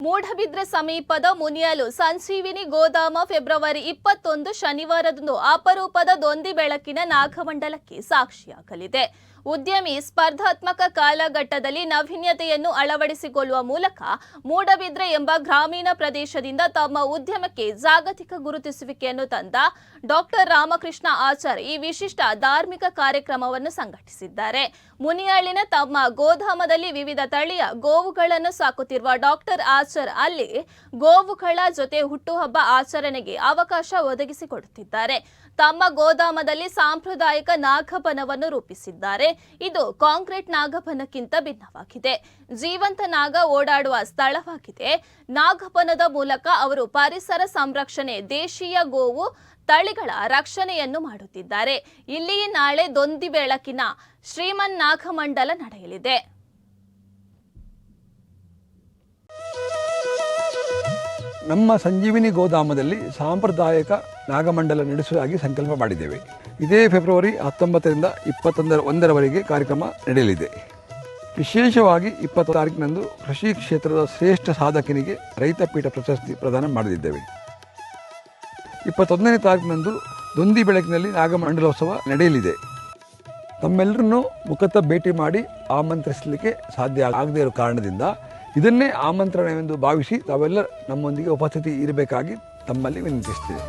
ಮೂಡಬಿದ್ರೆ ಸಮೀಪದ ಮುನಿಯಲು ಸಂಜೀವಿನಿ ಗೋದಾಮ ಫೆಬ್ರವರಿ 21 ಶನಿವಾರದಂದು ಅಪರೂಪದ ದೊಂದಿ ಬೆಳಕಿನ ನಾಗಮಂಡಲಕ್ಕೆ ಸಾಕ್ಷಿಯಾಗಲಿದೆ. ಉದ್ಯಮಿ ಸ್ಪರ್ಧಾತ್ಮಕ ಕಾಲಘಟ್ಟದಲ್ಲಿ ನಾವೀನ್ಯತೆಯನ್ನು ಅಳವಡಿಸಿಕೊಳ್ಳುವ ಮೂಲಕ ಮೂಡಬಿದ್ರೆ ಎಂಬ ಗ್ರಾಮೀಣ ಪ್ರದೇಶದಿಂದ ತಮ್ಮ ಉದ್ಯಮಕ್ಕೆ ಜಾಗತಿಕ ಗುರುತಿಸುವಿಕೆಯನ್ನು ತಂದ ಡಾಕ್ಟರ್ ರಾಮಕೃಷ್ಣ ಆಚಾರ್ ಈ ವಿಶಿಷ್ಟ ಧಾರ್ಮಿಕ ಕಾರ್ಯಕ್ರಮವನ್ನು ಸಂಘಟಿಸಿದ್ದಾರೆ. ಮುನಿಯಾಳಿನ ತಮ್ಮ ಗೋಧಾಮದಲ್ಲಿ ವಿವಿಧ ತಳಿಯ ಗೋವುಗಳನ್ನು ಸಾಕುತ್ತಿರುವ ಡಾಕ್ಟರ್ ಆಚಾರ್ ಅಲ್ಲಿ ಗೋವುಗಳ ಜೊತೆ ಹುಟ್ಟುಹಬ್ಬ ಆಚರಣೆಗೆ ಅವಕಾಶ ಒದಗಿಸಿಕೊಡುತ್ತಿದ್ದಾರೆ. ತಮ್ಮ ಗೋದಾಮದಲ್ಲಿ ಸಾಂಪ್ರದಾಯಿಕ ನಾಗಬನವನ್ನು ರೂಪಿಸಿದ್ದಾರೆ. ಇದು ಕಾಂಕ್ರೀಟ್ ನಾಗಬನಕ್ಕಿಂತ ಭಿನ್ನವಾಗಿದೆ. ಜೀವಂತ ನಾಗ ಓಡಾಡುವ ಸ್ಥಳವಾಗಿದೆ. ನಾಗಬನದ ಮೂಲಕ ಅವರು ಪರಿಸರ ಸಂರಕ್ಷಣೆ, ದೇಶೀಯ ಗೋವು ತಳಿಗಳ ರಕ್ಷಣೆಯನ್ನು ಮಾಡುತ್ತಿದ್ದಾರೆ. ಇಲ್ಲಿ ನಾಳೆ ದೊಂದಿ ಬೆಳಕಿನ ಶ್ರೀಮನ್ ನಾಗಮಂಡಲ ನಡೆಯಲಿದೆ. ನಮ್ಮ ಸಂಜೀವಿನಿ ಗೋಧಾಮದಲ್ಲಿ ಸಾಂಪ್ರದಾಯಿಕ ನಾಗಮಂಡಲ ನಡೆಸುವುದಾಗಿ ಸಂಕಲ್ಪ ಮಾಡಿದ್ದೇವೆ. ಇದೇ ಫೆಬ್ರವರಿ 19ರಿಂದ 21ರವರೆಗೆ ಕಾರ್ಯಕ್ರಮ ನಡೆಯಲಿದೆ. ವಿಶೇಷವಾಗಿ 20 ತಾರೀಕಿನಂದು ಕೃಷಿ ಕ್ಷೇತ್ರದ ಶ್ರೇಷ್ಠ ಸಾಧಕನಿಗೆ ರೈತಪೀಠ ಪ್ರಶಸ್ತಿ ಪ್ರದಾನ ಮಾಡಲಿದ್ದೇವೆ. 21ನೇ ತಾರೀಕಿನಂದು ದೊಂದಿ ಬೆಳಕಿನಲ್ಲಿ ನಾಗಮಂಡಲೋತ್ಸವ ನಡೆಯಲಿದೆ. ತಮ್ಮೆಲ್ಲರನ್ನೂ ಮುಖತಃ ಭೇಟಿ ಮಾಡಿ ಆಮಂತ್ರಿಸಲಿಕ್ಕೆ ಸಾಧ್ಯ ಆಗದೇ ಇರೋ ಕಾರಣದಿಂದ ಇದನ್ನೇ ಆಮಂತ್ರಣವೆಂದು ಭಾವಿಸಿ ತಾವೆಲ್ಲ ನಮ್ಮೊಂದಿಗೆ ಉಪಸ್ಥಿತಿ ಇರಬೇಕಾಗಿ ತಮ್ಮಲ್ಲಿ ವಿನಂತಿಸ್ತೇವೆ.